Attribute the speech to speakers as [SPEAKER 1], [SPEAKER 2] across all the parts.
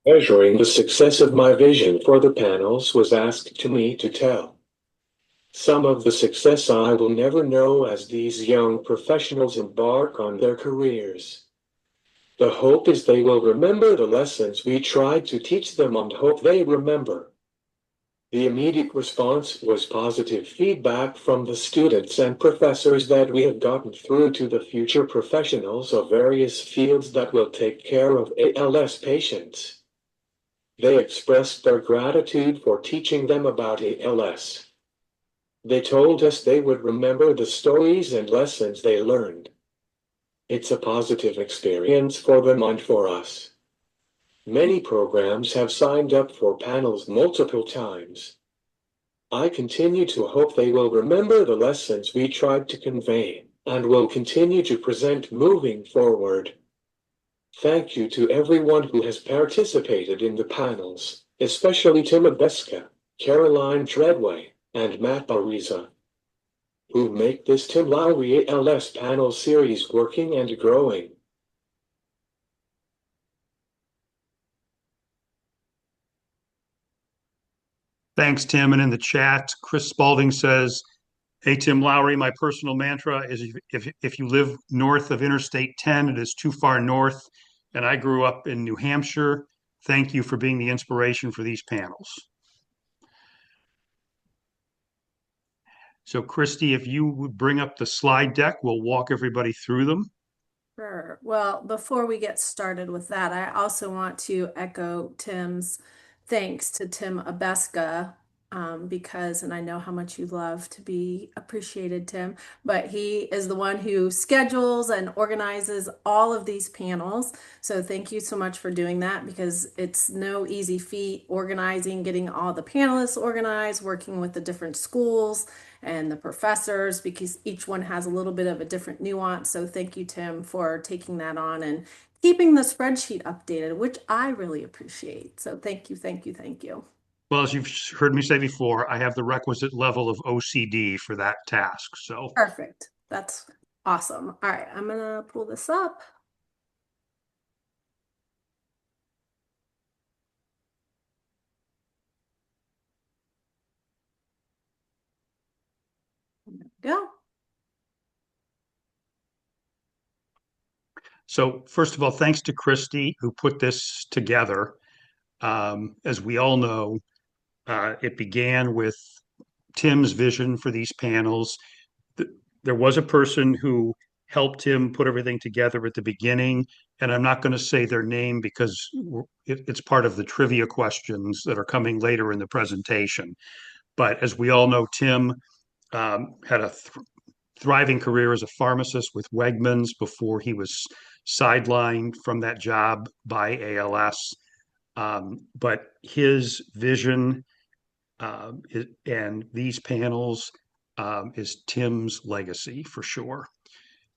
[SPEAKER 1] Measuring the success of my vision for the panels was asked to me to tell. Some of the success I will never know as these young professionals embark on their careers. The hope is they will remember the lessons we tried to teach them and hope they remember. The immediate response was positive feedback from the students and professors that we have gotten through to the future professionals of various fields that will take care of ALS patients. They expressed their gratitude for teaching them about ALS. They told us they would remember the stories and lessons they learned. It's a positive experience for them and for us. Many programs have signed up for panels multiple times. I continue to hope they will remember the lessons we tried to convey and will continue to present moving forward. Thank you to everyone who has participated in the panels, especially Tim Abeska, Caroline Treadway, and Matt Bariza, who make this Tim Lowrey ALS panel series working and growing.
[SPEAKER 2] Thanks, Tim. And in the chat, Chris Spalding says, "Hey, Tim Lowrey, my personal mantra is if you live north of Interstate 10, it is too far north. And I grew up in New Hampshire. Thank you for being the inspiration for these panels." So, Christy, if you would bring up the slide deck, we'll walk everybody through them.
[SPEAKER 3] Sure. Well, before we get started with that, I also want to echo Tim's thanks to Tim Abeska, because, and I know how much you love to be appreciated, Tim, but he is the one who schedules and organizes all of these panels. So thank you so much for doing that, because it's no easy feat organizing, getting all the panelists organized, working with the different schools and the professors, because each one has a little bit of a different nuance. So thank you, Tim, for taking that on and keeping the spreadsheet updated, which I really appreciate. So thank you, thank you, thank you.
[SPEAKER 2] Well, as you've heard me say before, I have the requisite level of OCD for that task. So,
[SPEAKER 3] Perfect. That's awesome. All right, I'm gonna pull this up. There we go.
[SPEAKER 2] so first of all, thanks to Christy who put this together. As we all know, it began with Tim's vision for these panels. There was a person who helped him put everything together at the beginning, and I'm not going to say their name because it's part of the trivia questions that are coming later in the presentation. But as we all know, Tim had a thriving career as a pharmacist with Wegmans before he was sidelined from that job by ALS. But his vision and these panels is Tim's legacy for sure.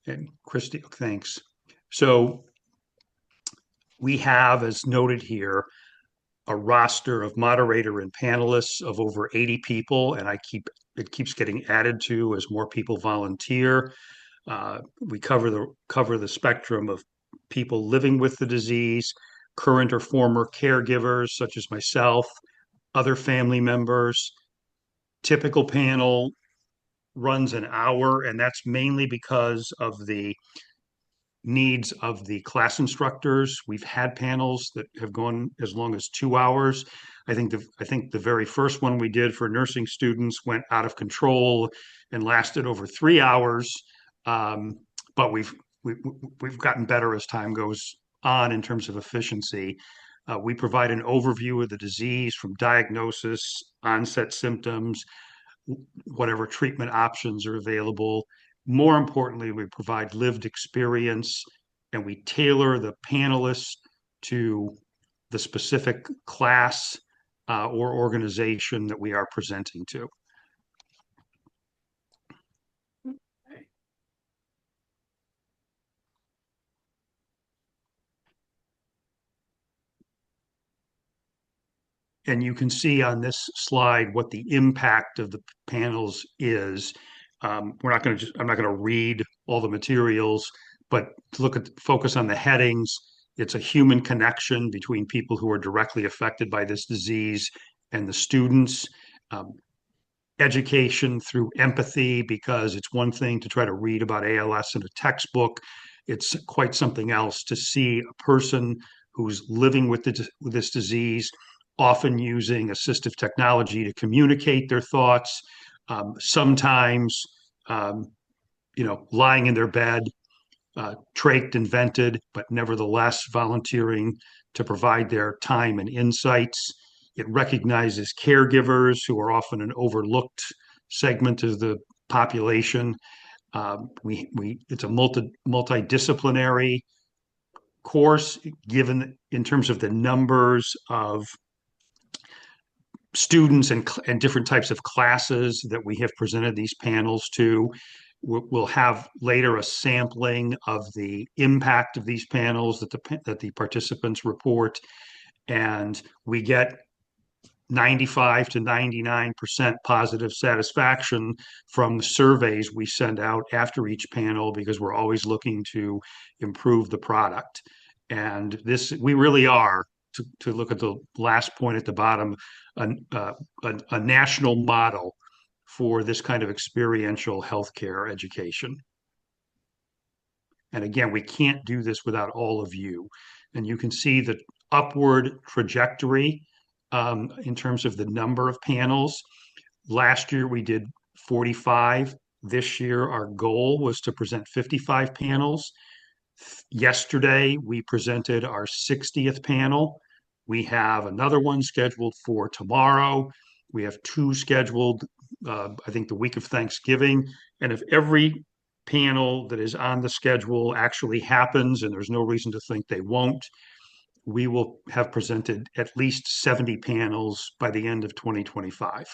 [SPEAKER 2] And Christy, thanks. So we have, as noted here, a roster of moderator and panelists of over 80 people, and it keeps getting added to as more people volunteer. We cover the spectrum of people living with the disease, current or former caregivers such as myself, other family members. Typical panel runs an hour, and that's mainly because of the needs of the class instructors. We've had panels that have gone as long as 2 hours. I think the very first one we did for nursing students went out of control and lasted over 3 hours. But we've gotten better as time goes on in terms of efficiency. We provide an overview of the disease from diagnosis, onset symptoms, whatever treatment options are available. More importantly, we provide lived experience and we tailor the panelists to the specific class or organization that we are presenting to. And you can see on this slide what the impact of the panels is. I'm not going to read all the materials, but to focus on the headings, It's a human connection between people who are directly affected by this disease and the students. Um, Education through empathy, because it's one thing to try to read about ALS in a textbook. It's quite something else to see a person who's living with this disease, often using assistive technology to communicate their thoughts, sometimes, um, lying in their bed, trached and vented, but nevertheless volunteering to provide their time and insights. It recognizes caregivers who are often an overlooked segment of the population. It's a multidisciplinary course, given in terms of the numbers of students and different types of classes that we have presented these panels to. We'll have later a sampling of the impact of these panels that the participants report, and we get 95 to 99% positive satisfaction from the surveys we send out after each panel, because we're always looking to improve the product. And we really are, to look at the last point at the bottom, a national model for this kind of experiential healthcare education. And again, we can't do this without all of you. And you can see the upward trajectory in terms of the number of panels. Last year we did 45. This year our goal was to present 55 panels. Yesterday we presented our 60th panel. We have another one scheduled for tomorrow. We have two scheduled, I think, the week of Thanksgiving. And if every panel that is on the schedule actually happens, and there's no reason to think they won't, we will have presented at least 70 panels by the end of 2025.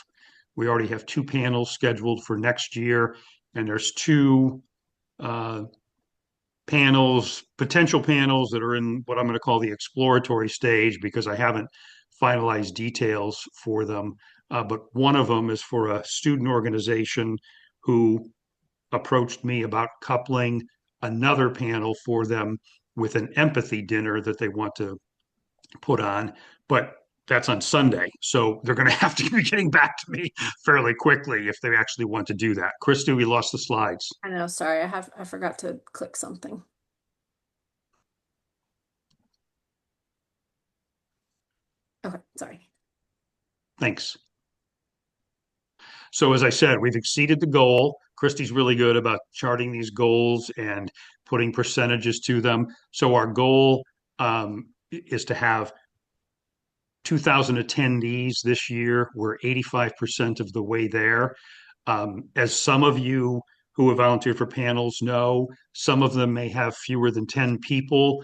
[SPEAKER 2] We already have two panels scheduled for next year, and there's two potential panels that are in what I'm going to call the exploratory stage, because I haven't finalized details for them. But one of them is for a student organization who approached me about coupling another panel for them with an empathy dinner that they want to put on, but that's on Sunday. So they're going to have to be getting back to me fairly quickly if they actually want to do that. Christy, we lost the slides.
[SPEAKER 3] I know, sorry, I forgot to click something. Okay, sorry.
[SPEAKER 2] Thanks. So as I said, we've exceeded the goal. Christy's really good about charting these goals and putting percentages to them. So our goal is to have 2,000 attendees this year. We're 85% of the way there. As some of you who have volunteered for panels know, some of them may have fewer than 10 people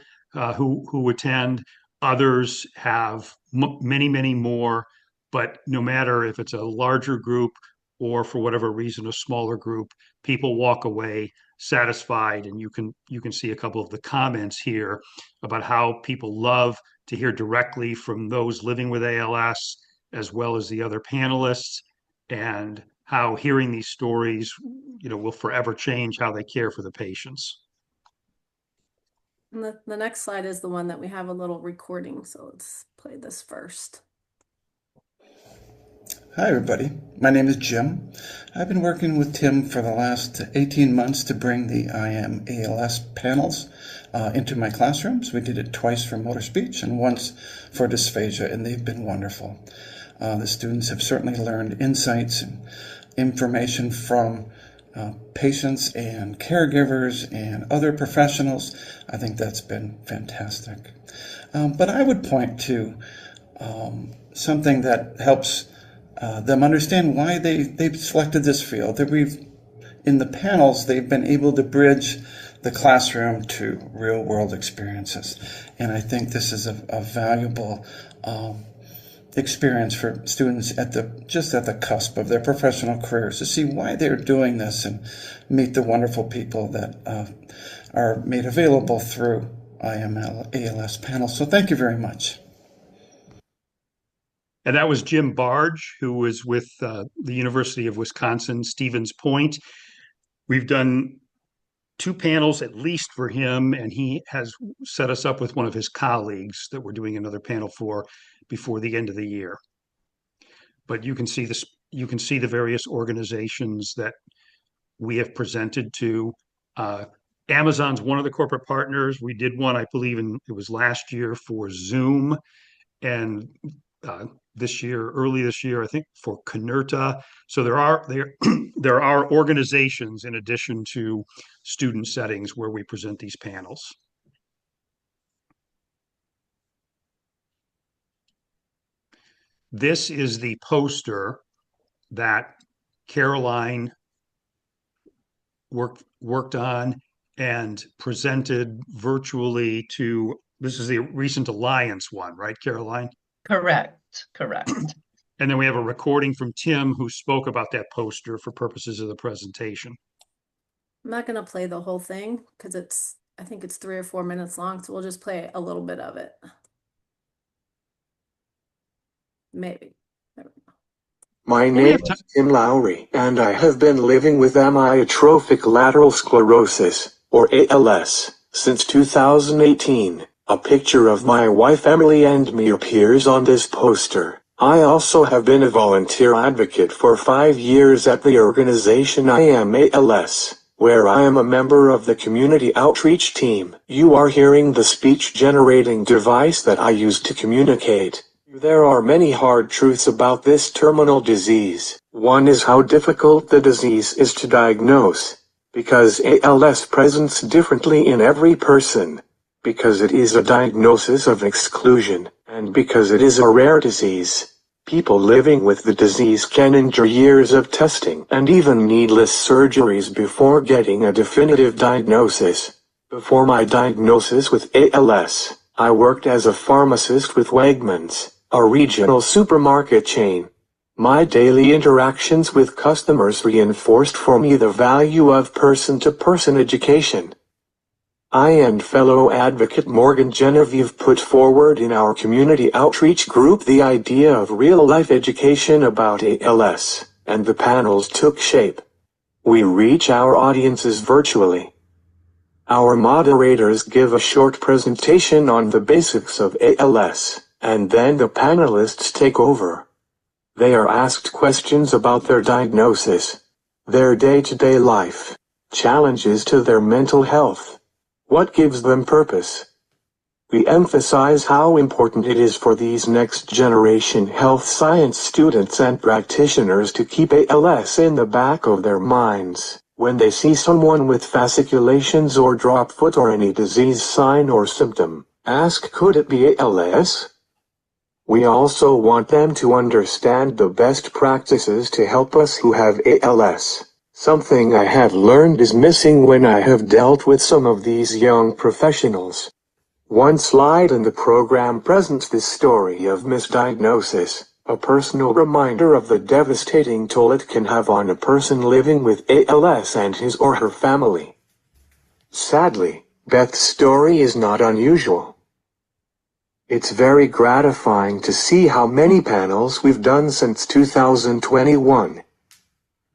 [SPEAKER 2] who attend. Others have many, many more. But no matter if it's a larger group or for whatever reason a smaller group, people walk away satisfied. And you can see a couple of the comments here about how people love to hear directly from those living with ALS, as well as the other panelists, and how hearing these stories, will forever change how they care for the patients.
[SPEAKER 3] And the next slide is the one that we have a little recording. So let's play this first.
[SPEAKER 4] Hi, everybody. My name is Jim. I've been working with Tim for the last 18 months to bring the I Am ALS panels into my classrooms. We did it twice for motor speech and once for dysphagia, and they've been wonderful. The students have certainly learned insights and information from patients and caregivers and other professionals. I think that's been fantastic. But I would point to something that helps them understand why they've selected this field. That in the panels, they've been able to bridge the classroom to real world experiences. And I think this is a valuable experience for students just at the cusp of their professional careers, to see why they're doing this and meet the wonderful people that are made available through IML ALS panels. So thank you very much.
[SPEAKER 2] And that was Jim Barge, who was with the University of Wisconsin, Stevens Point. We've done 2 panels at least for him, and he has set us up with one of his colleagues that we're doing another panel for before the end of the year. But you can see this, you can see the various organizations that we have presented to. Amazon's one of the corporate partners. We did one, I believe, it was last year for Zoom, and this year, early this year, I think for Canerta. So there are organizations in addition to student settings where we present these panels. This is the poster that Caroline worked on and presented virtually to, this is the recent Alliance one, right, Caroline?
[SPEAKER 5] Correct.
[SPEAKER 2] And then we have a recording from Tim who spoke about that poster for purposes of the presentation.
[SPEAKER 3] I'm not going to play the whole thing because I think it's 3 or 4 minutes long, so we'll just play a little bit of it. Maybe.
[SPEAKER 1] My name is Tim Lowrey, and I have been living with amyotrophic lateral sclerosis, or ALS, since 2018. A picture of my wife Emily and me appears on this poster. I also have been a volunteer advocate for 5 years at the organization I Am ALS, where I am a member of the community outreach team. You are hearing the speech-generating device that I use to communicate. There are many hard truths about this terminal disease. One is how difficult the disease is to diagnose, because ALS presents differently in every person, because it is a diagnosis of exclusion, and because it is a rare disease. People living with the disease can endure years of testing and even needless surgeries before getting a definitive diagnosis. Before my diagnosis with ALS, I worked as a pharmacist with Wegmans, a regional supermarket chain. My daily interactions with customers reinforced for me the value of person-to-person education. I and fellow advocate Morgan Genevieve put forward in our community outreach group the idea of real-life education about ALS, and the panels took shape. We reach our audiences virtually. Our moderators give a short presentation on the basics of ALS, and then the panelists take over. They are asked questions about their diagnosis, their day-to-day life, challenges to their mental health, what gives them purpose. We emphasize how important it is for these next-generation health science students and practitioners to keep ALS in the back of their minds when they see someone with fasciculations or drop foot or any disease sign or symptom. Ask, could it be ALS? We also want them to understand the best practices to help us who have ALS. Something I have learned is missing when I have dealt with some of these young professionals. One slide in the program presents this story of misdiagnosis, a personal reminder of the devastating toll it can have on a person living with ALS and his or her family. Sadly, Beth's story is not unusual. It's very gratifying to see how many panels we've done since 2021.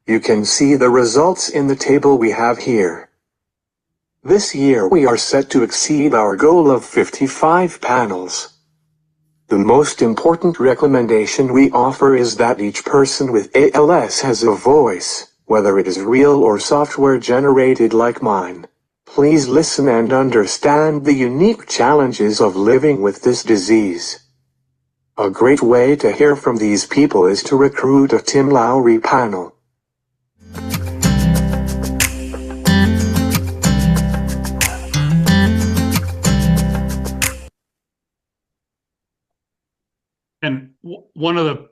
[SPEAKER 1] You can see the results in the table we have here. This year we are set to exceed our goal of 55 panels. The most important recommendation we offer is that each person with ALS has a voice, whether it is real or software generated like mine. Please listen and understand the unique challenges of living with this disease. A great way to hear from these people is to recruit a Tim Lowrey panel.
[SPEAKER 2] And one of the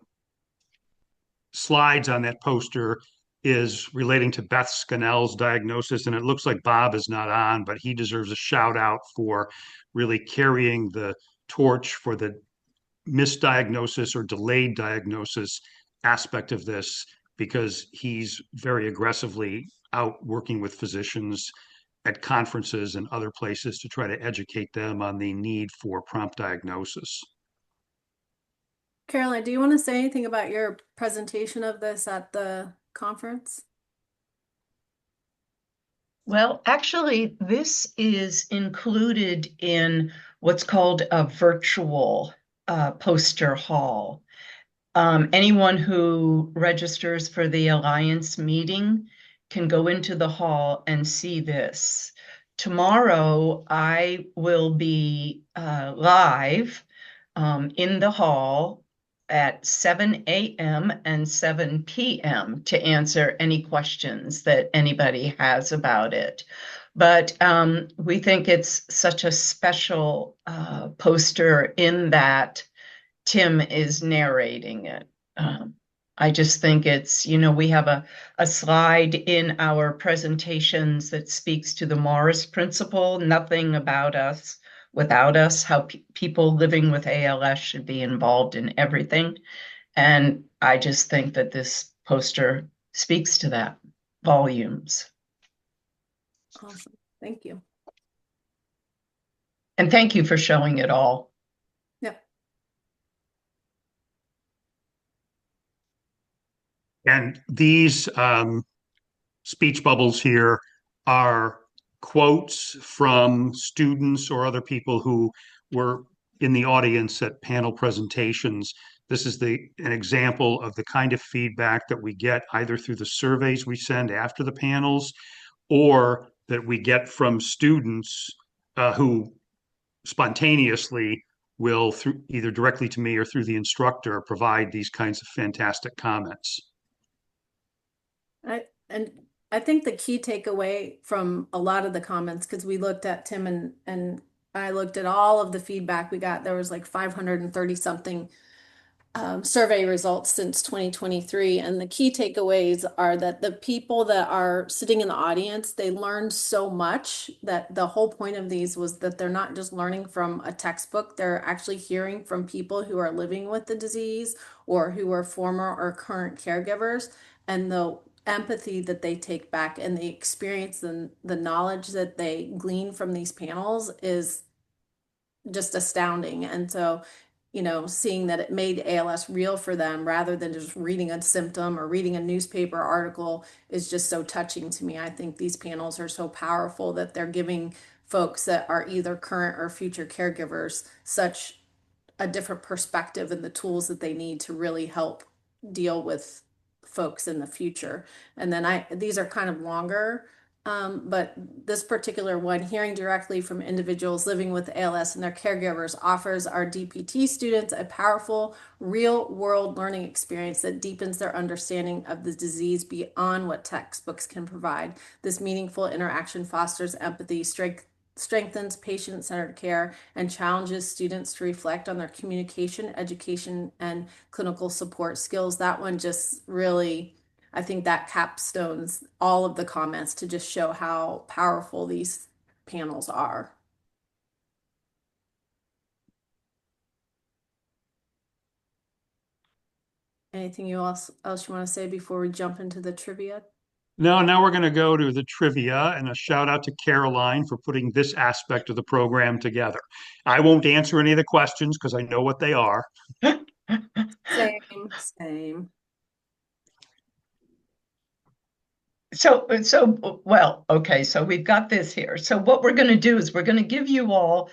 [SPEAKER 2] slides on that poster is relating to Beth Scannell's diagnosis, and it looks like Bob is not on, but he deserves a shout out for really carrying the torch for the misdiagnosis or delayed diagnosis aspect of this, because he's very aggressively out working with physicians at conferences and other places to try to educate them on the need for prompt diagnosis.
[SPEAKER 3] Caroline, do you want to say anything about your presentation of this at the conference?
[SPEAKER 5] Well, actually, this is included in what's called a virtual poster hall. Anyone who registers for the Alliance meeting can go into the hall and see this. Tomorrow, I will be live in the hall at 7 a.m. and 7 p.m. to answer any questions that anybody has about it. But we think it's such a special poster in that Tim is narrating it. I just think it's, we have a slide in our presentations that speaks to the Morris principle, nothing about us without us, how people living with ALS should be involved in everything. And I just think that this poster speaks to that volumes.
[SPEAKER 3] Awesome. Thank you.
[SPEAKER 5] And thank you for showing it all.
[SPEAKER 3] Yep.
[SPEAKER 2] And these speech bubbles here are quotes from students or other people who were in the audience at panel presentations. This is an example of the kind of feedback that we get either through the surveys we send after the panels or that we get from students who spontaneously will, through either directly to me or through the instructor, provide these kinds of fantastic comments.
[SPEAKER 3] I think the key takeaway from a lot of the comments, because we looked at Tim and I looked at all of the feedback we got, there was like 530 something survey results since 2023. And the key takeaways are that the people that are sitting in the audience, they learned so much that the whole point of these was that they're not just learning from a textbook, they're actually hearing from people who are living with the disease or who are former or current caregivers, and the empathy that they take back and the experience and the knowledge that they glean from these panels is just astounding. And so, seeing that it made ALS real for them rather than just reading a symptom or reading a newspaper article is just so touching to me. I think these panels are so powerful that they're giving folks that are either current or future caregivers such a different perspective and the tools that they need to really help deal with folks in the future. And then these are kind of longer, but this particular one, hearing directly from individuals living with ALS and their caregivers, offers our DPT students a powerful real world learning experience that deepens their understanding of the disease beyond what textbooks can provide. This meaningful interaction fosters empathy, strengthens patient-centered care, and challenges students to reflect on their communication, education, and clinical support skills. That one just really, I think that capstones all of the comments to just show how powerful these panels are. Anything else you want to say before we jump into the trivia?
[SPEAKER 2] No, now we're going to go to the trivia, and a shout out to Caroline for putting this aspect of the program together. I won't answer any of the questions because I know what they are.
[SPEAKER 3] Same.
[SPEAKER 5] Well, okay, so we've got this here. So what we're going to do is we're going to give you all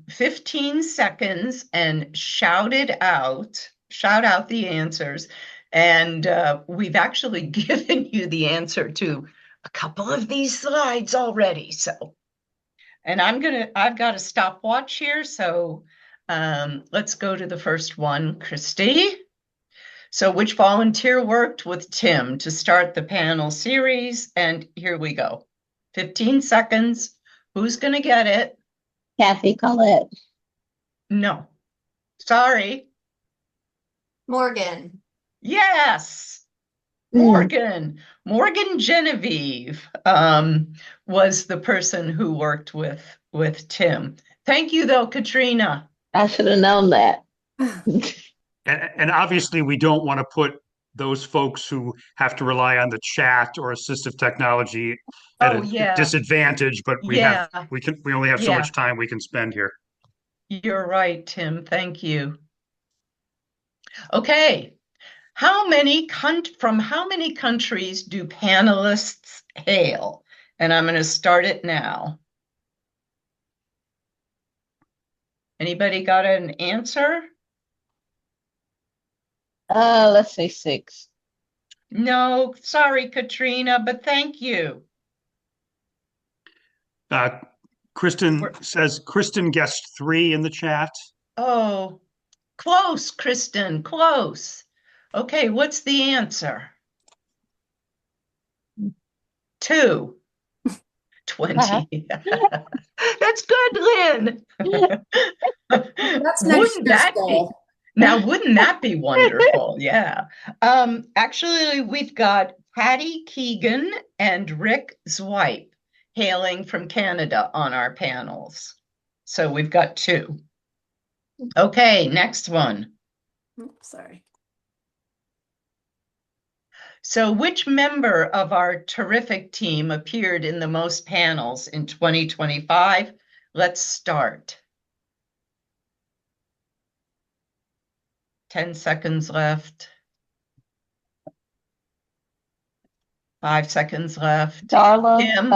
[SPEAKER 5] 15 seconds and shout out the answers. And we've actually given you the answer to a couple of these slides already. So, and I've got a stopwatch here. So let's go to the first one, Christy. So which volunteer worked with Tim to start the panel series? And here we go. 15 seconds. Who's going to get it?
[SPEAKER 6] Kathy Collette.
[SPEAKER 5] No. Sorry.
[SPEAKER 7] Morgan.
[SPEAKER 5] Yes. Morgan Genevieve was the person who worked with Tim. Thank you, though, Katrina.
[SPEAKER 6] I should have known that.
[SPEAKER 2] And obviously, we don't want to put those folks who have to rely on the chat or assistive technology at a disadvantage, but we only have so much time we can spend here.
[SPEAKER 5] You're right, Tim. Thank you. Okay. From how many countries do panelists hail? And I'm going to start it now. Anybody got an answer?
[SPEAKER 6] Let's say 6.
[SPEAKER 5] No, sorry, Katrina, but thank you.
[SPEAKER 2] Kristen says Kristen guessed 3 in the chat.
[SPEAKER 5] Oh, close, Kristen, close. Okay, what's the answer? 2. 20. That's good, Lynn.
[SPEAKER 3] That's next
[SPEAKER 5] Wouldn't
[SPEAKER 3] year's
[SPEAKER 5] that be?
[SPEAKER 3] goal.
[SPEAKER 5] Now, wouldn't that be wonderful? Yeah. Actually, we've got Patty Keegan and Rick Zwipe hailing from Canada on our panels. So we've got 2. Okay, next one.
[SPEAKER 3] Oops, sorry.
[SPEAKER 5] So which member of our terrific team appeared in the most panels in 2025? Let's start. 10 seconds left. 5 seconds left.
[SPEAKER 6] Darla.
[SPEAKER 5] Tim.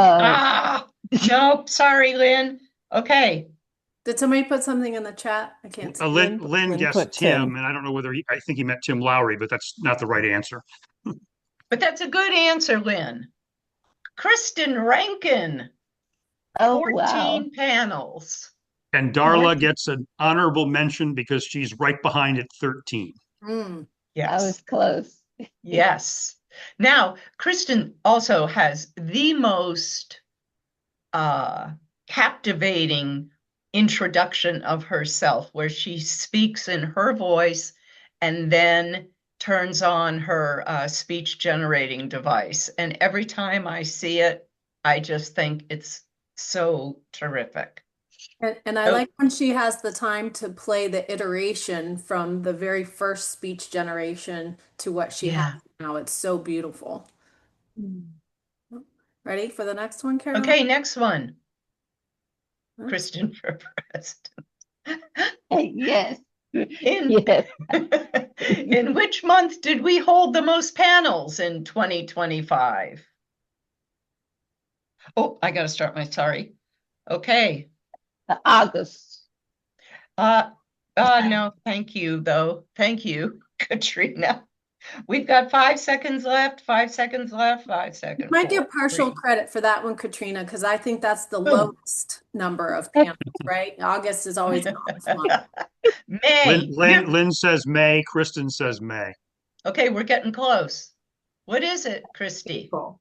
[SPEAKER 5] Nope. Sorry, Lynn. Okay.
[SPEAKER 3] Did somebody put something in the chat? I can't see.
[SPEAKER 2] Lynn guessed
[SPEAKER 7] put
[SPEAKER 2] Tim,
[SPEAKER 7] Tim.
[SPEAKER 2] and I don't know whether I think he meant Tim Lowrey, but that's not the right answer.
[SPEAKER 5] But that's a good answer, Lynn. Kristen Rankin.
[SPEAKER 6] Oh,
[SPEAKER 5] 14
[SPEAKER 6] wow.
[SPEAKER 5] panels.
[SPEAKER 2] And Darla gets an honorable mention because she's right behind at 13.
[SPEAKER 3] Mm.
[SPEAKER 5] Yes.
[SPEAKER 6] I was close.
[SPEAKER 5] Yes. Now, Kristen also has the most captivating introduction of herself, where she speaks in her voice and then turns on her speech generating device. And every time I see it, I just think it's so terrific.
[SPEAKER 3] And I like when she has the time to play the iteration from the very first speech generation to what she has now. It's so beautiful. Ready for the next one, Carol?
[SPEAKER 5] Okay, next one. Kristen for president.
[SPEAKER 6] Yes.
[SPEAKER 5] In,
[SPEAKER 6] Yes.
[SPEAKER 5] in which month did we hold the most panels in 2025? Oh, I got to start sorry. Okay.
[SPEAKER 6] August.
[SPEAKER 5] No, thank you, though. Thank you, Katrina. We've got 5 seconds left, 5 seconds left, 5 seconds.
[SPEAKER 3] Might get partial credit for that one, Katrina, because I think that's the lowest number of panels, right? August is always an off month.
[SPEAKER 5] May.
[SPEAKER 2] Lynn says May. Kristen says May.
[SPEAKER 5] Okay, we're getting close. What is it, Christy?
[SPEAKER 3] Cool.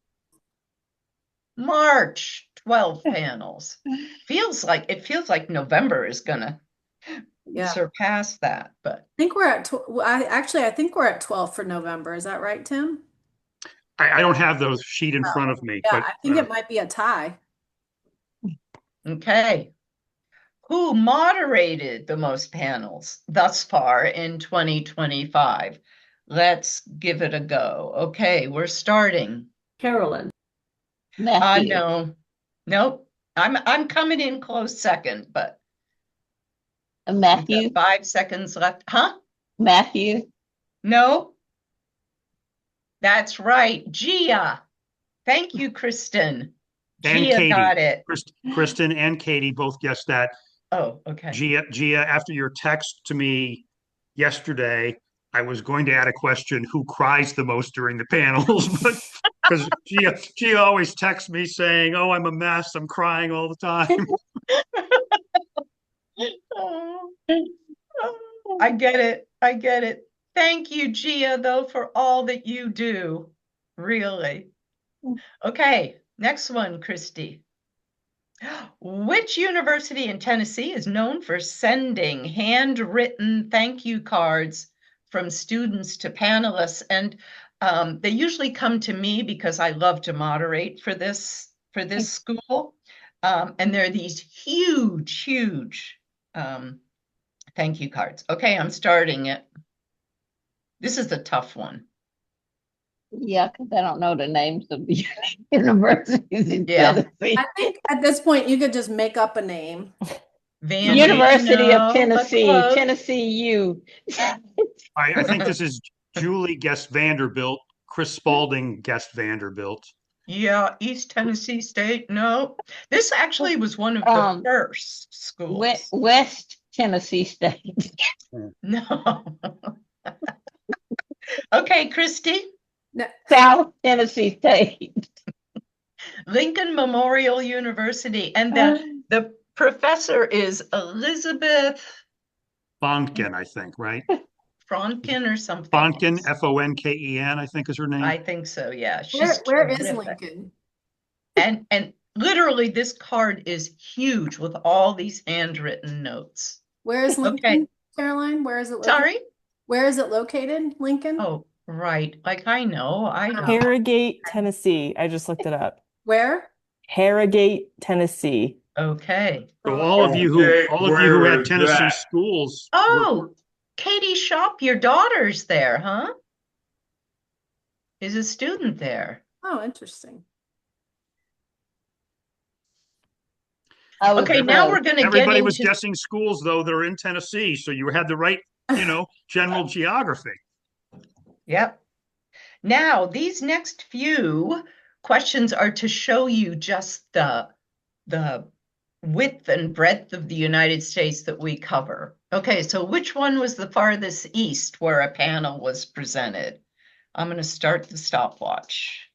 [SPEAKER 5] March, 12 panels. It feels like November is gonna surpass that, but
[SPEAKER 3] I think we're at I think we're at 12 for November. Is that right, Tim?
[SPEAKER 2] I don't have those sheet in front of me.
[SPEAKER 3] Yeah,
[SPEAKER 2] but,
[SPEAKER 3] I think it might be a tie.
[SPEAKER 5] okay. Who moderated the most panels thus far in 2025? Let's give it a go. Okay, we're starting.
[SPEAKER 6] Carolyn. Matthew.
[SPEAKER 5] No. Nope. I'm coming in close second, but
[SPEAKER 6] Matthew.
[SPEAKER 5] 5 seconds left. Huh?
[SPEAKER 6] Matthew.
[SPEAKER 5] No. That's right. Gia. Thank you, Kristen.
[SPEAKER 2] And
[SPEAKER 5] Gia
[SPEAKER 2] Katie.
[SPEAKER 5] got it.
[SPEAKER 2] Kristen and Katie both guessed that.
[SPEAKER 5] Oh, okay.
[SPEAKER 2] Gia, after your text to me yesterday, I was going to add a question, who cries the most during the panels? But because Gia always texts me saying, oh, I'm a mess, I'm crying all the time.
[SPEAKER 5] I get it. I get it. Thank you, Gia, though, for all that you do. Really. Okay, next one, Christy. Which university in Tennessee is known for sending handwritten thank you cards from students to panelists? And they usually come to me because I love to moderate for this school. And there are these huge thank you cards. Okay, I'm starting it. This is a tough one.
[SPEAKER 6] Yeah, because I don't know the names of the universities in Tennessee.
[SPEAKER 3] I think at this point you could just make up a name.
[SPEAKER 6] University of Tennessee, Tennessee U.
[SPEAKER 2] I think this is Julie guessed Vanderbilt. Chris Spalding guessed Vanderbilt.
[SPEAKER 5] Yeah, East Tennessee State. No, this actually was one of the
[SPEAKER 6] Um,
[SPEAKER 5] first schools.
[SPEAKER 6] West Tennessee State.
[SPEAKER 5] No. Okay, Christy.
[SPEAKER 3] No,
[SPEAKER 6] South Tennessee State.
[SPEAKER 5] Lincoln Memorial University, and the professor is Elizabeth
[SPEAKER 2] Fonken, I think, right?
[SPEAKER 5] Fronkin or something.
[SPEAKER 2] Fonken, Fonken, I think is her name.
[SPEAKER 5] I think so. Yeah, she's
[SPEAKER 3] where is
[SPEAKER 5] terrific.
[SPEAKER 3] Lincoln?
[SPEAKER 5] And literally, this card is huge with all these handwritten notes.
[SPEAKER 3] Where is Lincoln,
[SPEAKER 5] Okay.
[SPEAKER 3] Caroline? Where is it located?
[SPEAKER 5] Sorry.
[SPEAKER 3] Where is it located, Lincoln?
[SPEAKER 5] Oh, right. Like I know.
[SPEAKER 7] Harrogate, Tennessee. I just looked it up.
[SPEAKER 3] Where?
[SPEAKER 7] Harrogate, Tennessee.
[SPEAKER 5] Okay.
[SPEAKER 2] So all of you who had Tennessee schools.
[SPEAKER 5] Oh, Katie Shop, your daughter's there, huh? Is a student there.
[SPEAKER 3] Oh, interesting.
[SPEAKER 5] Okay, now we're going to get
[SPEAKER 2] Everybody was
[SPEAKER 5] into
[SPEAKER 2] guessing schools, though, that are in Tennessee. So you had the right, general geography.
[SPEAKER 5] Yep. Now, these next few questions are to show you just the width and breadth of the United States that we cover. Okay, so which one was the farthest east where a panel was presented? I'm going to start the stopwatch.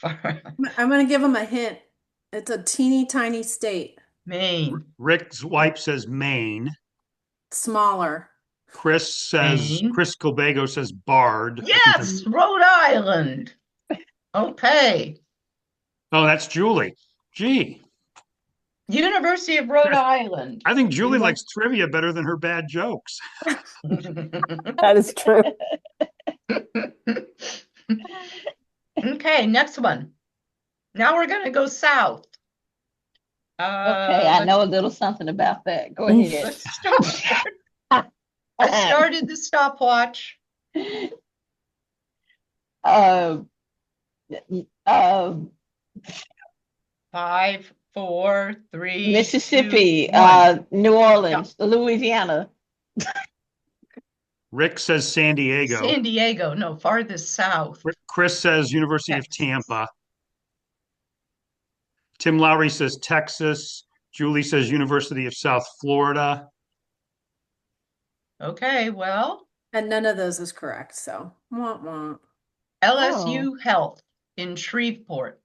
[SPEAKER 3] I'm going to give them a hint. It's a teeny tiny state.
[SPEAKER 5] Maine.
[SPEAKER 2] Rick's wife says Maine.
[SPEAKER 3] Smaller.
[SPEAKER 2] Chris
[SPEAKER 5] Maine.
[SPEAKER 2] Colbago says Bard.
[SPEAKER 5] Yes, Rhode Island. Okay.
[SPEAKER 2] Oh, that's Julie. Gee.
[SPEAKER 5] University of Rhode Island.
[SPEAKER 2] I think Julie likes trivia better than her bad jokes.
[SPEAKER 7] That is true.
[SPEAKER 5] Okay, next one. Now we're going to go south.
[SPEAKER 6] Okay, I know a little something about that. Go ahead.
[SPEAKER 5] Let's start. I started the stopwatch.
[SPEAKER 6] Uh,
[SPEAKER 5] 5, 4, 3,
[SPEAKER 6] Mississippi,
[SPEAKER 5] 2, 1.
[SPEAKER 6] New Orleans, Louisiana.
[SPEAKER 2] Rick says San Diego.
[SPEAKER 5] San Diego, no, farthest south.
[SPEAKER 2] Chris says University of Tampa. Tim Lowry says Texas. Julie says University of South Florida.
[SPEAKER 5] Okay, well,
[SPEAKER 3] And none of those is correct, so wah, wah.
[SPEAKER 5] LSU Health in Shreveport.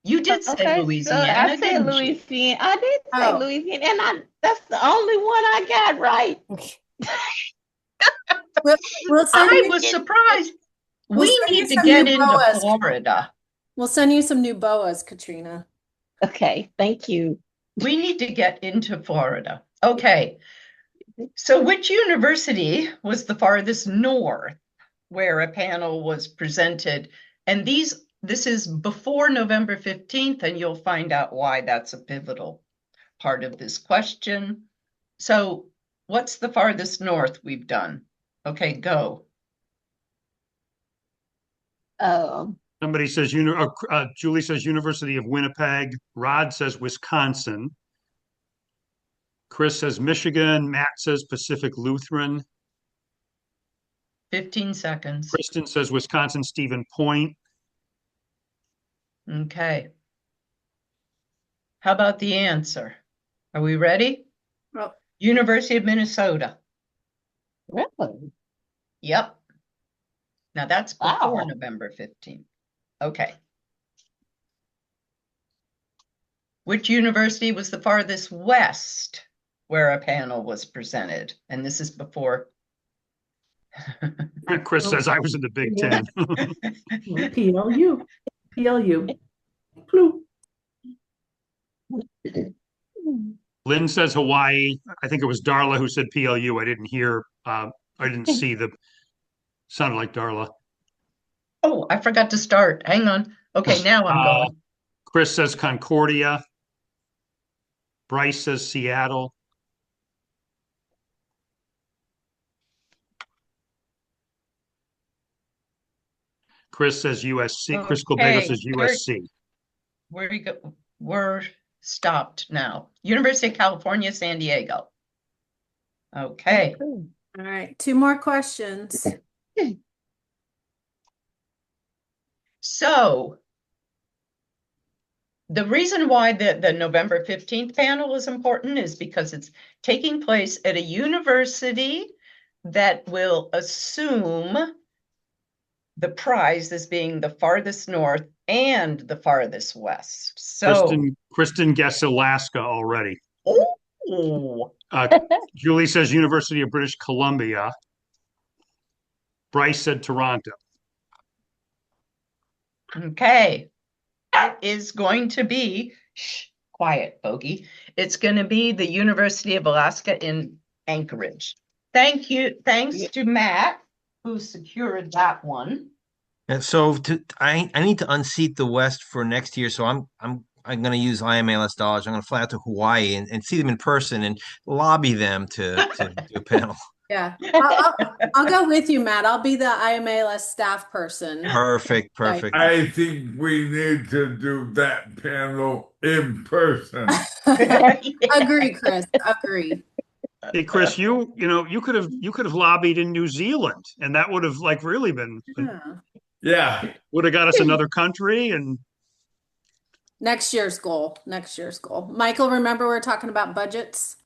[SPEAKER 5] You did say
[SPEAKER 6] Okay,
[SPEAKER 5] Louisiana,
[SPEAKER 6] so I said
[SPEAKER 5] didn't you?
[SPEAKER 6] Louisiana. I did say
[SPEAKER 3] Oh.
[SPEAKER 6] Louisiana, and that's the only one I got right.
[SPEAKER 3] We'll send
[SPEAKER 5] I
[SPEAKER 3] you,
[SPEAKER 5] was surprised.
[SPEAKER 3] We'll
[SPEAKER 5] We
[SPEAKER 3] send you
[SPEAKER 5] need to
[SPEAKER 3] some
[SPEAKER 5] get
[SPEAKER 3] new
[SPEAKER 5] into
[SPEAKER 3] boas.
[SPEAKER 5] Florida.
[SPEAKER 3] we'll send you some new boas, Katrina.
[SPEAKER 6] Okay, thank you.
[SPEAKER 5] We need to get into Florida. Okay. So which university was the farthest north where a panel was presented? And this is before November 15th, and you'll find out why that's a pivotal part of this question. So what's the farthest north we've done? Okay, go.
[SPEAKER 2] Somebody says, Julie says University of Winnipeg. Rod says Wisconsin. Chris says Michigan. Matt says Pacific Lutheran.
[SPEAKER 5] 15 seconds.
[SPEAKER 2] Kristen says Wisconsin Stephen Point.
[SPEAKER 5] Okay. How about the answer? Are we ready?
[SPEAKER 3] Well,
[SPEAKER 5] University of Minnesota.
[SPEAKER 6] Really?
[SPEAKER 5] Yep. Now that's before
[SPEAKER 6] Wow.
[SPEAKER 5] November 15th. Okay. Which university was the farthest west where a panel was presented? And this is before.
[SPEAKER 2] Chris says I was in the Big Ten.
[SPEAKER 8] PLU. PLU. Clue.
[SPEAKER 2] Lynn says Hawaii. I think it was Darla who said PLU. I didn't hear. I didn't see the. Sounded like Darla.
[SPEAKER 5] Oh, I forgot to start. Hang on. Okay, now I'm going.
[SPEAKER 2] Chris says Concordia. Bryce says Seattle. Chris says USC. Chris Colbago says USC.
[SPEAKER 5] We're stopped now. University of California, San Diego. Okay.
[SPEAKER 3] All right, two more questions.
[SPEAKER 5] So the reason why the November 15th panel is important is because it's taking place at a university that will assume the prize as being the farthest north and the farthest west. So,
[SPEAKER 2] Kristen guessed Alaska already.
[SPEAKER 5] oh,
[SPEAKER 2] Julie says University of British Columbia. Bryce said Toronto.
[SPEAKER 5] okay. It is going to be, shh, quiet, Bogey. It's going to be the University of Alaska in Anchorage. Thank you. Thanks to Matt, who secured that one.
[SPEAKER 9] And so I need to unseat the West for next year. So I'm going to use IMALS dollars. I'm going to fly out to Hawaii and see them in person and lobby them to do a panel.
[SPEAKER 3] Yeah, I'll go with you, Matt. I'll be the IMALS staff person.
[SPEAKER 9] Perfect.
[SPEAKER 10] I think we need to do that panel in person.
[SPEAKER 3] Agree, Chris. Agree.
[SPEAKER 2] Hey, Chris, you could have lobbied in New Zealand, and that would have like really been
[SPEAKER 10] Yeah.
[SPEAKER 2] would have got us another country. And
[SPEAKER 3] Next year's goal. Michael, remember we're talking about budgets?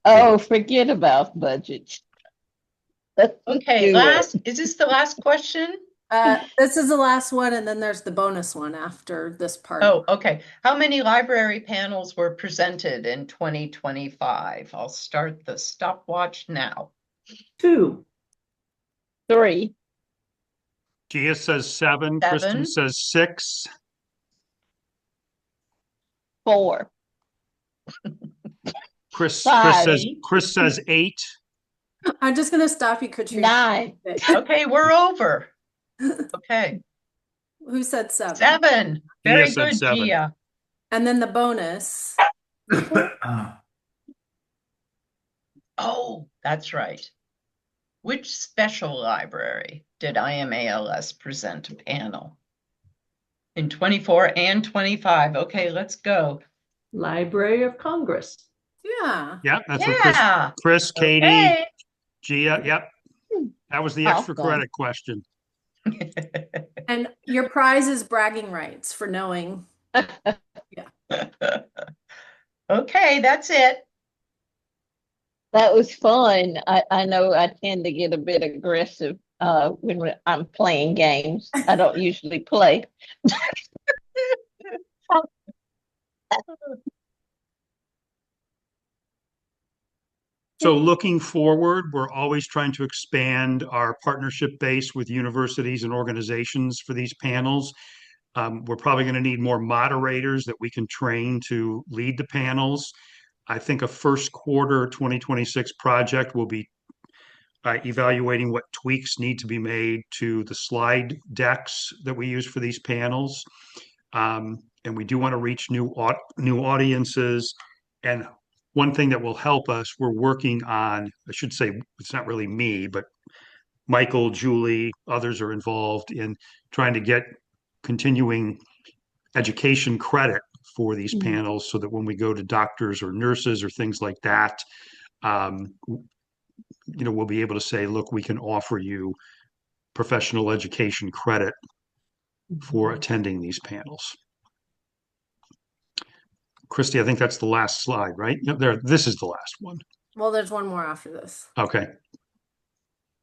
[SPEAKER 6] Oh, forget about budgets.
[SPEAKER 5] Okay, is this the last question?
[SPEAKER 3] This is the last one, and then there's the bonus one after this part.
[SPEAKER 5] Oh, okay. How many library panels were presented in 2025? I'll start the stopwatch now.
[SPEAKER 8] 2.
[SPEAKER 6] 3.
[SPEAKER 2] Gia says 7. Kristen says 6.
[SPEAKER 6] 4.
[SPEAKER 2] Chris
[SPEAKER 6] 5.
[SPEAKER 2] says 8.
[SPEAKER 3] I'm just gonna stop you, Katrina.
[SPEAKER 6] 9.
[SPEAKER 5] Okay, we're over. Okay.
[SPEAKER 3] Who said 7?
[SPEAKER 5] 7. Very good,
[SPEAKER 2] 7.
[SPEAKER 5] Gia.
[SPEAKER 3] And then the bonus.
[SPEAKER 5] Oh, that's right. Which special library did IMALS present a panel? In 24 and 25. Okay, let's go.
[SPEAKER 8] Library of Congress.
[SPEAKER 3] Yeah.
[SPEAKER 2] Yeah, that's what Chris, Katie,
[SPEAKER 5] Okay.
[SPEAKER 2] Gia. Yep. That was the extra credit question.
[SPEAKER 3] And your prize is bragging rights for knowing.
[SPEAKER 5] Okay, that's it.
[SPEAKER 6] That was fun. I know I tend to get a bit aggressive when I'm playing games. I don't usually play.
[SPEAKER 2] So looking forward, we're always trying to expand our partnership base with universities and organizations for these panels. We're probably going to need more moderators that we can train to lead the panels. I think a first quarter 2026 project will be evaluating what tweaks need to be made to the slide decks that we use for these panels. And we do want to reach new audiences. And one thing that will help us, we're working on, I should say, it's not really me, but Michael, Julie, others are involved in trying to get continuing education credit for these panels so that when we go to doctors or nurses or things like that, we'll be able to say, look, we can offer you professional education credit for attending these panels. Christy, I think that's the last slide, right? This is the last one.
[SPEAKER 3] Well, there's one more after this.
[SPEAKER 2] Okay.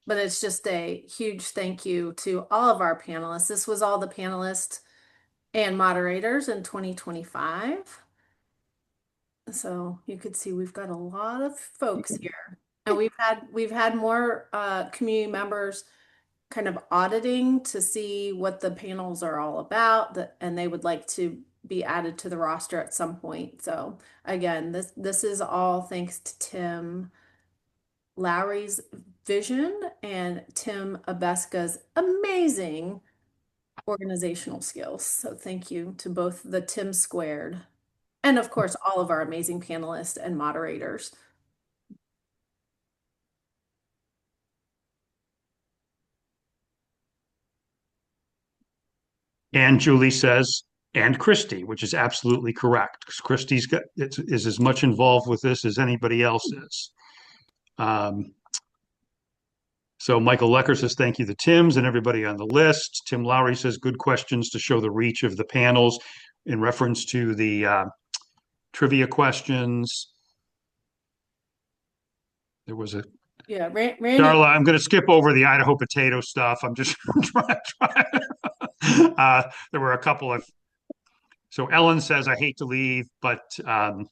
[SPEAKER 3] But it's just a huge thank you to all of our panelists. This was all the panelists and moderators in 2025. So you could see we've got a lot of folks here. And we've had more community members kind of auditing to see what the panels are all about, and they would like to be added to the roster at some point. So again, this is all thanks to Tim Lowrey's vision and Tim Abeska's amazing organizational skills. So thank you to both the Tim squared and of course all of our amazing panelists and moderators.
[SPEAKER 2] And Julie says and Christy, which is absolutely correct. Christy's is as much involved with this as anybody else is. So Michael Lecker says, thank you to Tim's and everybody on the list. Tim Lowrey says, good questions to show the reach of the panels in reference to the trivia questions. There was a
[SPEAKER 3] Yeah, Randy.
[SPEAKER 2] Darla, I'm going to skip over the Idaho potato stuff. I'm just trying. There were a couple of. So Ellen says, I hate to leave, but I've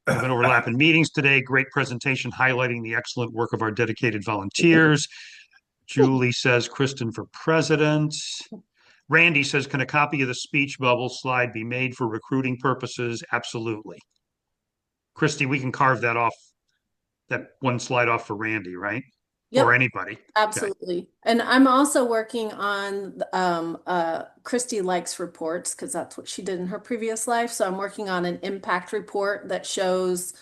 [SPEAKER 2] been overlapping meetings today. Great presentation highlighting the excellent work of our dedicated volunteers. Julie says, Kristen for president. Randy says, can a copy of the speech bubble slide be made for recruiting purposes? Absolutely. Christy, we can carve that off, that one slide off for Randy, right?
[SPEAKER 3] Yep.
[SPEAKER 2] Or anybody.
[SPEAKER 3] Absolutely. Okay. And I'm also working on Christy likes reports because that's what she did in her previous life. So I'm working on an impact report that shows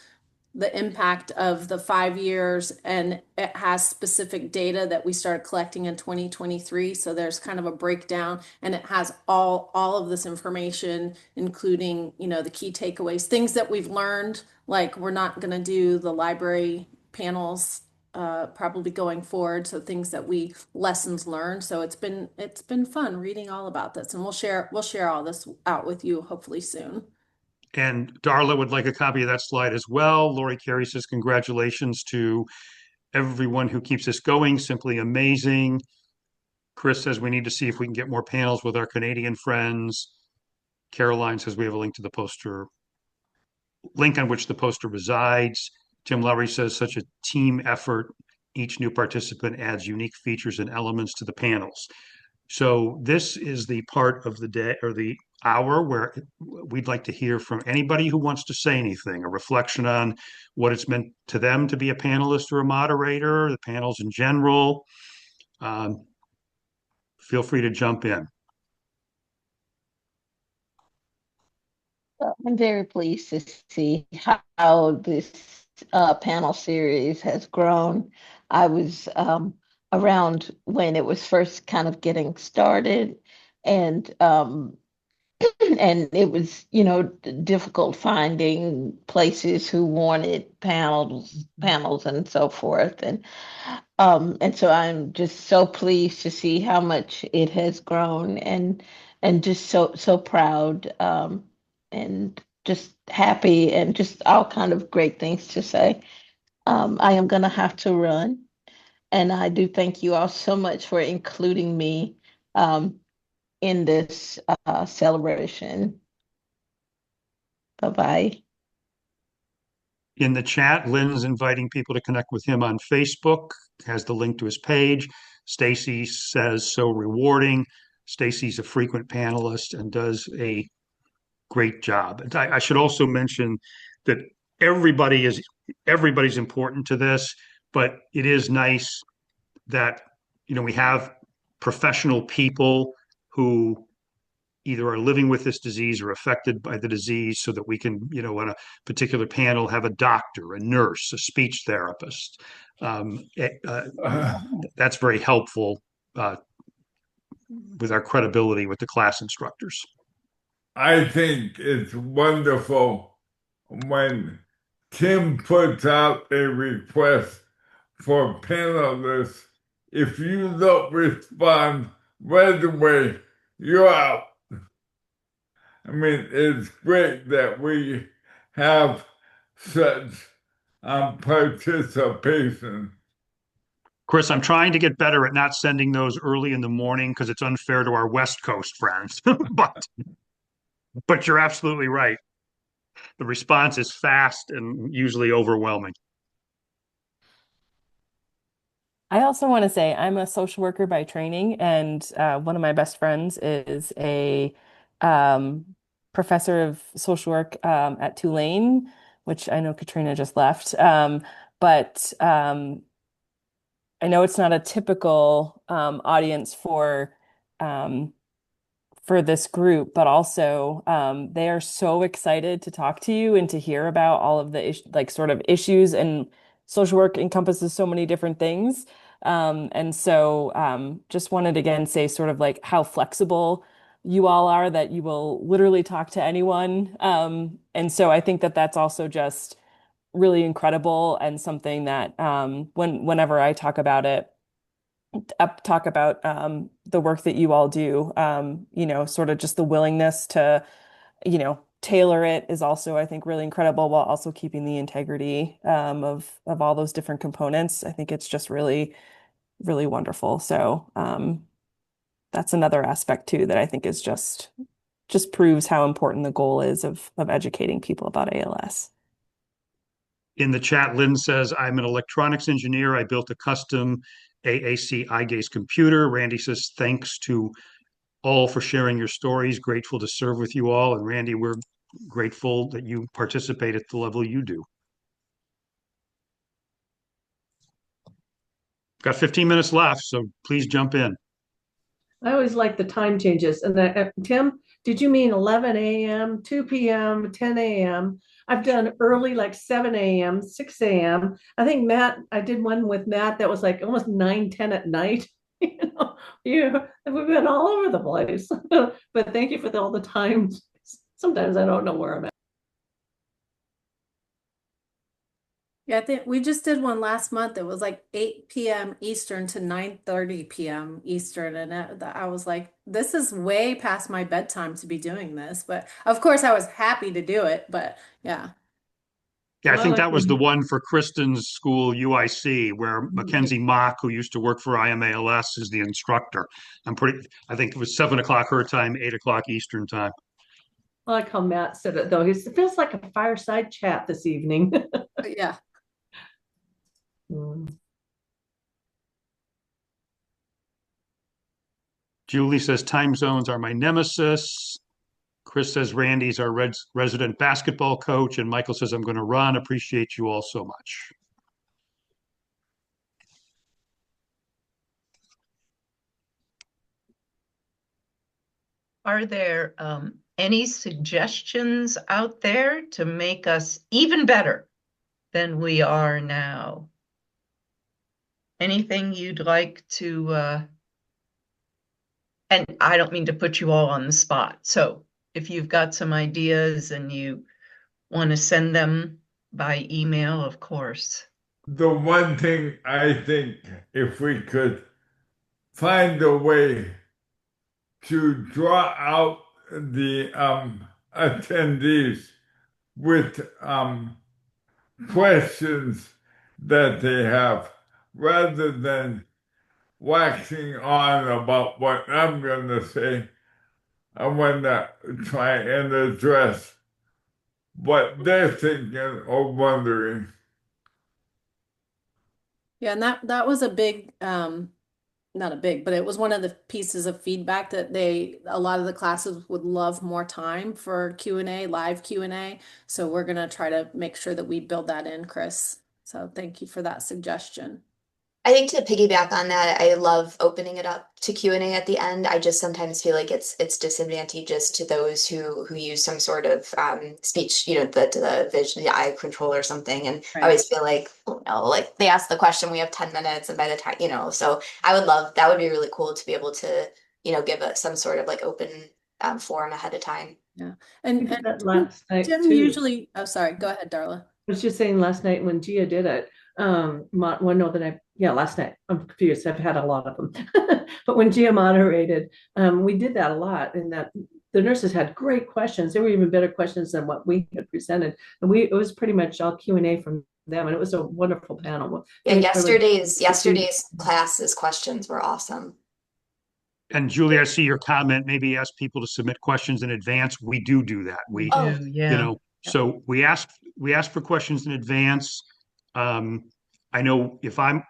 [SPEAKER 3] the impact of the 5 years, and it has specific data that we started collecting in 2023. So there's kind of a breakdown, and it has all of this information, including, you know, the key takeaways, things that we've learned, like we're not going to do the library panels probably going forward. So things that lessons learned. So it's been fun reading all about this, and we'll share all this out with you hopefully soon.
[SPEAKER 2] And Darla would like a copy of that slide as well. Lori Carey says, congratulations to everyone who keeps this going. Simply amazing. Chris says we need to see if we can get more panels with our Canadian friends. Caroline says we have a link to the poster, link on which the poster resides. Tim Lowry says such a team effort. Each new participant adds unique features and elements to the panels. So this is the part of the day or the hour where we'd like to hear from anybody who wants to say anything, a reflection on what it's meant to them to be a panelist or a moderator, the panels in general. Feel free to jump in.
[SPEAKER 6] I'm very pleased to see how this panel series has grown. I was around when it was first kind of getting started, and and it was, you know, difficult finding places who wanted panels and so forth. And so I'm just so pleased to see how much it has grown, and just so proud, and just happy, and just all kind of great things to say. I am gonna have to run, and I do thank you all so much for including me in this celebration. Bye-bye.
[SPEAKER 2] In the chat, Lynn's inviting people to connect with him on Facebook, has the link to his page. Stacy says, so rewarding. Stacy's a frequent panelist and does a great job. And I should also mention that everybody's important to this, but it is nice that, you know, we have professional people who either are living with this disease or affected by the disease, so that we can, you know, on a particular panel, have a doctor, a nurse, a speech therapist. That's very helpful with our credibility with the class instructors.
[SPEAKER 10] I think it's wonderful when Tim puts out a request for panelists. If you don't respond right away, you're out. I mean, it's great that we have such participation.
[SPEAKER 2] Chris, I'm trying to get better at not sending those early in the morning because it's unfair to our West Coast friends. But you're absolutely right. The response is fast and usually overwhelming.
[SPEAKER 7] I also want to say I'm a social worker by training, and one of my best friends is a professor of social work at Tulane, which I know Katrina just left. But I know it's not a typical audience for this group, but also they are so excited to talk to you and to hear about all of the like sort of issues, and social work encompasses so many different things. And so just wanted to again say sort of like how flexible you all are, that you will literally talk to anyone. And so I think that that's also just really incredible and something that whenever I talk about it, talk about the work that you all do, sort of just the willingness to, tailor it is also, I think, really incredible while also keeping the integrity of all those different components. I think it's just really, really wonderful. So that's another aspect too that I think is just proves how important the goal is of educating people about ALS.
[SPEAKER 2] In the chat, Lynn says, I'm an electronics engineer. I built a custom AAC eye gaze computer. Randy says, thanks to all for sharing your stories. Grateful to serve with you all. And Randy, we're grateful that you participate at the level you do. Got 15 minutes left, so please jump in.
[SPEAKER 8] I always like the time changes. And Tim, did you mean 11 a.m., 2 p.m., 10 a.m.? I've done early, like 7 a.m., 6 a.m. I think I did one with Matt that was like almost 9, 10 at night. We've been all over the place. But thank you for all the times. Sometimes I don't know where I'm at.
[SPEAKER 3] Yeah, I think we just did one last month. It was like 8 p.m. Eastern to 9:30 p.m. Eastern. And I was like, this is way past my bedtime to be doing this. But of course, I was happy to do it. But yeah.
[SPEAKER 2] Yeah, I think that was the one for Kristen's school, UIC, where Mackenzie Mock, who used to work for IMALS, is the instructor. I think it was 7 o'clock her time, 8 o'clock Eastern time.
[SPEAKER 8] I like how Matt said it, though. It feels like a fireside chat this evening.
[SPEAKER 3] Yeah.
[SPEAKER 2] Julie says, time zones are my nemesis. Chris says, Randy's our resident basketball coach. And Michael says, I'm going to run. Appreciate you all so much.
[SPEAKER 5] Are there any suggestions out there to make us even better than we are now? Anything you'd like to, and I don't mean to put you all on the spot. So if you've got some ideas and you want to send them by email, of course.
[SPEAKER 10] The one thing I think, if we could find a way to draw out the attendees with questions that they have, rather than waxing on about what I'm going to say, I want to try and address what they're thinking or wondering.
[SPEAKER 3] Yeah, and that was a big not a big, but it was one of the pieces of feedback that a lot of the classes would love more time for Q&A, live Q&A. So we're going to try to make sure that we build that in, Chris. So thank you for that suggestion.
[SPEAKER 11] I think to piggyback on that, I love opening it up to Q&A at the end. I just sometimes feel like it's disadvantageous to those who use some sort of speech, the vision, the eye control or something. And I always feel like, like they ask the question, we have 10 minutes, and by the time, so I would love, that would be really cool to be able to, give it some sort of like open forum ahead of time.
[SPEAKER 3] Yeah. And
[SPEAKER 8] last night
[SPEAKER 3] Jim
[SPEAKER 8] too.
[SPEAKER 3] Usually, oh, sorry, go ahead, Darla.
[SPEAKER 8] I was just saying last night when Gia did it, last night, I'm confused. I've had a lot of them. But when Gia moderated, we did that a lot, and that the nurses had great questions. There were even better questions than what we had presented. And it was pretty much all Q&A from them, and it was a wonderful panel.
[SPEAKER 11] Yeah, yesterday's classes questions were awesome.
[SPEAKER 2] And Julie, I see your comment. Maybe ask people to submit questions in advance. We do that. So we ask for questions in advance. I know if I'm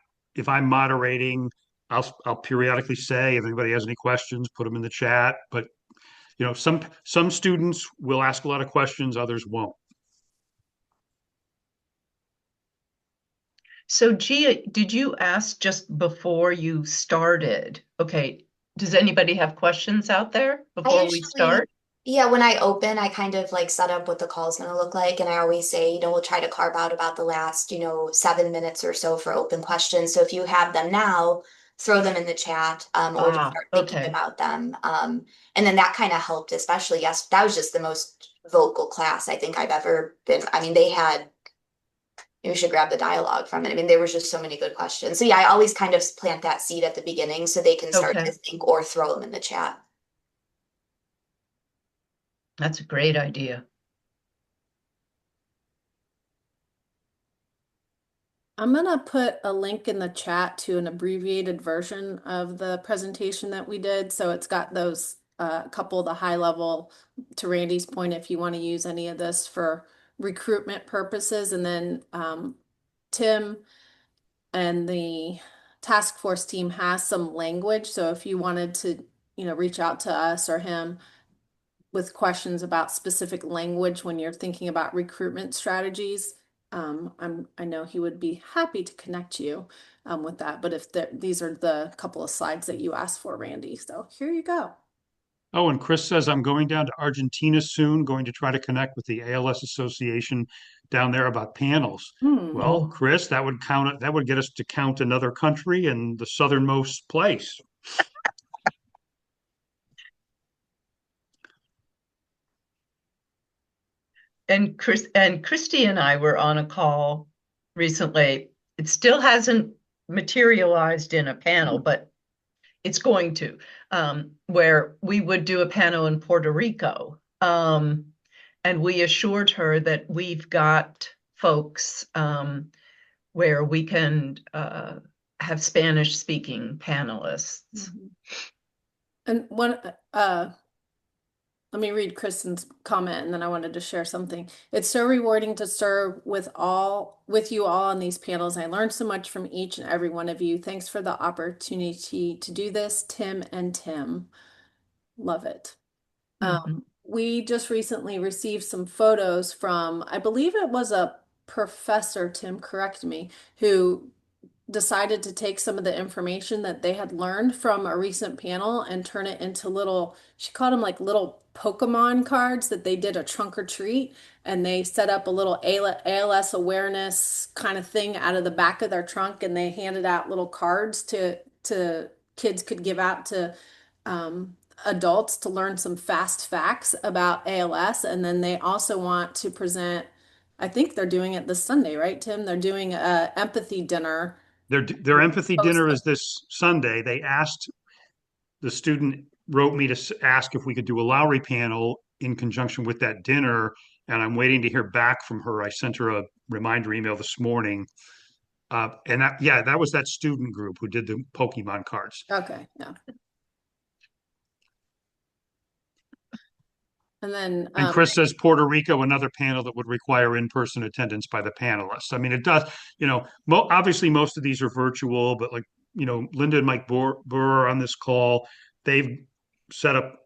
[SPEAKER 2] moderating, I'll periodically say if anybody has any questions, put them in the chat. But some students will ask a lot of questions, others won't.
[SPEAKER 5] So Gia, did you ask just before you started? Okay. Does anybody have questions out there before we start?
[SPEAKER 11] Yeah, when I open, I kind of like set up what the call is going to look like. And I always say, we'll try to carve out about the last, 7 minutes or so for open questions. So if you have them now, throw them in the chat, or to start thinking
[SPEAKER 5] Okay.
[SPEAKER 11] about them. And then that kind of helped, especially, yes, that was just the most vocal class I think I've ever been. I mean, they had, we should grab the dialogue from it. I mean, there was just so many good questions. So yeah, I always kind of plant that seed at the beginning so they can start
[SPEAKER 5] Okay.
[SPEAKER 11] to think or throw them in the chat.
[SPEAKER 5] That's a great idea.
[SPEAKER 3] I'm going to put a link in the chat to an abbreviated version of the presentation that we did. So it's got those couple of the high level, to Randy's point, if you want to use any of this for recruitment purposes. And then Tim and the task force team has some language. So if you wanted to, reach out to us or him with questions about specific language when you're thinking about recruitment strategies, I know he would be happy to connect you with that. But if these are the couple of slides that you asked for, Randy, so here you go.
[SPEAKER 2] Oh, and Chris says I'm going down to Argentina soon, going to try to connect with the ALS Association down there about panels. Well, Chris, that would count. That would get us to count another country and the southernmost place.
[SPEAKER 5] And Christy and I were on a call recently. It still hasn't materialized in a panel, but it's going to, where we would do a panel in Puerto Rico. And we assured her that we've got folks where we can have Spanish speaking panelists.
[SPEAKER 3] And let me read Kristen's comment, and then I wanted to share something. It's so rewarding to serve with you all on these panels. I learned so much from each and every one of you. Thanks for the opportunity to do this, Tim and Tim. Love it. We just recently received some photos from, I believe it was a professor, Tim, correct me, who decided to take some of the information that they had learned from a recent panel and turn it into little, she called them like little Pokemon cards that they did a trunk or treat, and they set up a little ALS awareness kind of thing out of the back of their trunk, and they handed out little cards to kids could give out to adults to learn some fast facts about ALS. And then they also want to present, I think they're doing it this Sunday, right, Tim? They're doing a empathy dinner.
[SPEAKER 2] Their empathy dinner is this Sunday. They asked, the student wrote me to ask if we could do a Lowrey panel in conjunction with that dinner, and I'm waiting to hear back from her. I sent her a reminder email this morning. And that was that student group who did the Pokemon cards.
[SPEAKER 3] Okay, yeah. And then
[SPEAKER 2] Chris says Puerto Rico, another panel that would require in-person attendance by the panelists. I mean, it does, obviously most of these are virtual, but like, Linda and Mike Burr are on this call. They've set up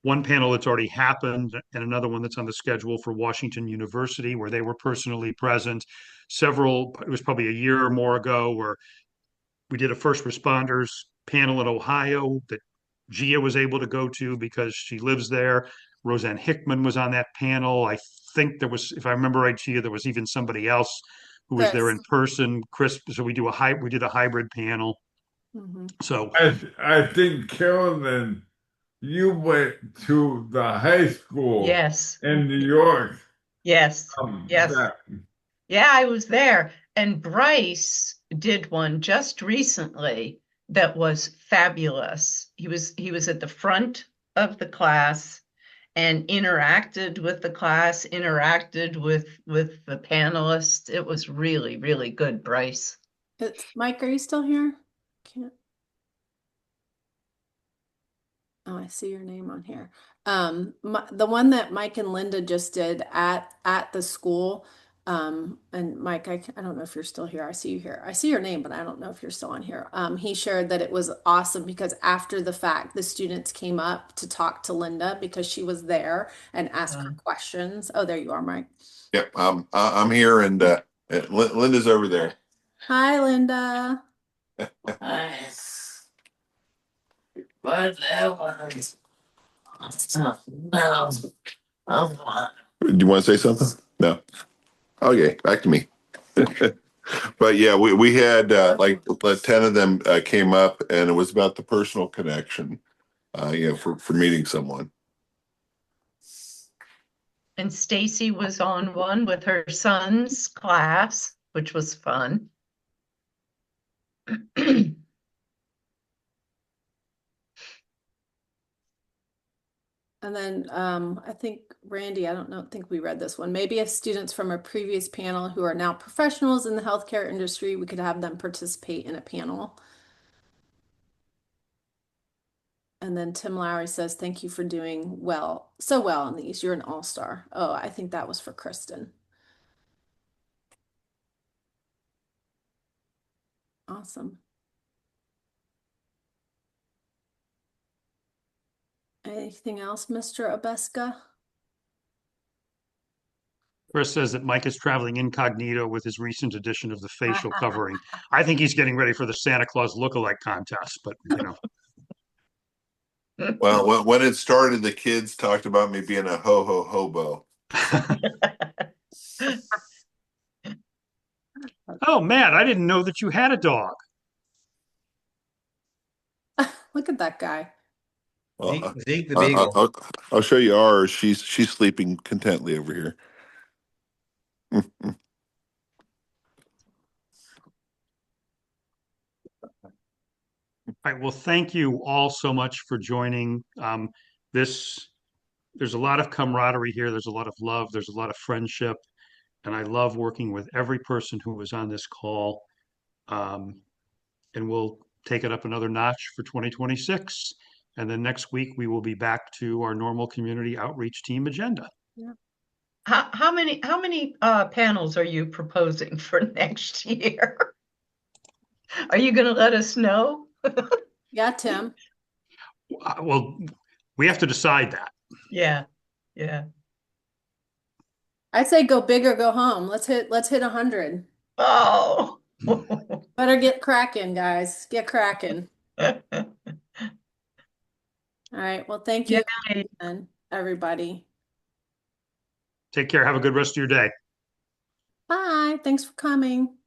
[SPEAKER 2] one panel that's already happened and another one that's on the schedule for Washington University, where they were personally present. It was probably a year or more ago, where we did a first responders panel in Ohio that Gia was able to go to because she lives there. Roseanne Hickman was on that panel. I think there was, if I remember right, Gia, there was even somebody else who was there in person. Chris, so we did a hybrid panel. So
[SPEAKER 10] I think, Carolyn, you went to the high school in New York.
[SPEAKER 5] Yes. Yeah, I was there. And Bryce did one just recently that was fabulous. He was at the front of the class and interacted with the class, interacted with the panelists. It was really, really good, Bryce.
[SPEAKER 3] Mike, are you still here? Can't. Oh, I see your name on here. The one that Mike and Linda just did at the school. And Mike, I don't know if you're still here. I see you here. I see your name, but I don't know if you're still on here. He shared that it was awesome because after the fact, the students came up to talk to Linda because she was there and ask her questions. Oh, there you are, Mike.
[SPEAKER 12] Yep, I'm here, and Linda's over there.
[SPEAKER 3] Hi, Linda.
[SPEAKER 12] Hi. No. Do you want to say something? No. Okay, back to me. But yeah, we had like 10 of them came up, and it was about the personal connection, for meeting someone.
[SPEAKER 5] And Stacy was on one with her son's class, which was fun.
[SPEAKER 3] And then I think, Randy, I don't think we read this one. Maybe if students from a previous panel who are now professionals in the healthcare industry, we could have them participate in a panel. And then Tim Lowry says, thank you for doing so well on these. You're an all-star. Oh, I think that was for Kristen. Awesome. Anything else, Mr. Obeska?
[SPEAKER 2] Chris says that Mike is traveling incognito with his recent edition of the facial covering. I think he's getting ready for the Santa Claus lookalike contest, but
[SPEAKER 12] Well, when it started, the kids talked about me being a ho hobo.
[SPEAKER 2] Oh, Matt, I didn't know that you had a dog.
[SPEAKER 3] Look at that guy.
[SPEAKER 12] Well,
[SPEAKER 9] Zeke the Beagle.
[SPEAKER 12] I'll show you ours. She's sleeping contently over here.
[SPEAKER 2] All right. Well, thank you all so much for joining. There's a lot of camaraderie here. There's a lot of love. There's a lot of friendship. And I love working with every person who was on this call. And we'll take it up another notch for 2026. And then next week, we will be back to our normal community outreach team agenda.
[SPEAKER 3] Yeah.
[SPEAKER 5] How many panels are you proposing for next year? Are you going to let us know?
[SPEAKER 3] Yeah, Tim.
[SPEAKER 2] Well, we have to decide that.
[SPEAKER 5] Yeah.
[SPEAKER 3] I'd say go big or go home. Let's hit 100.
[SPEAKER 5] Oh.
[SPEAKER 3] Better get cracking, guys. Get cracking. All right. Well, thank you again, everybody.
[SPEAKER 2] Take care. Have a good rest of your day.
[SPEAKER 3] Bye. Thanks for coming.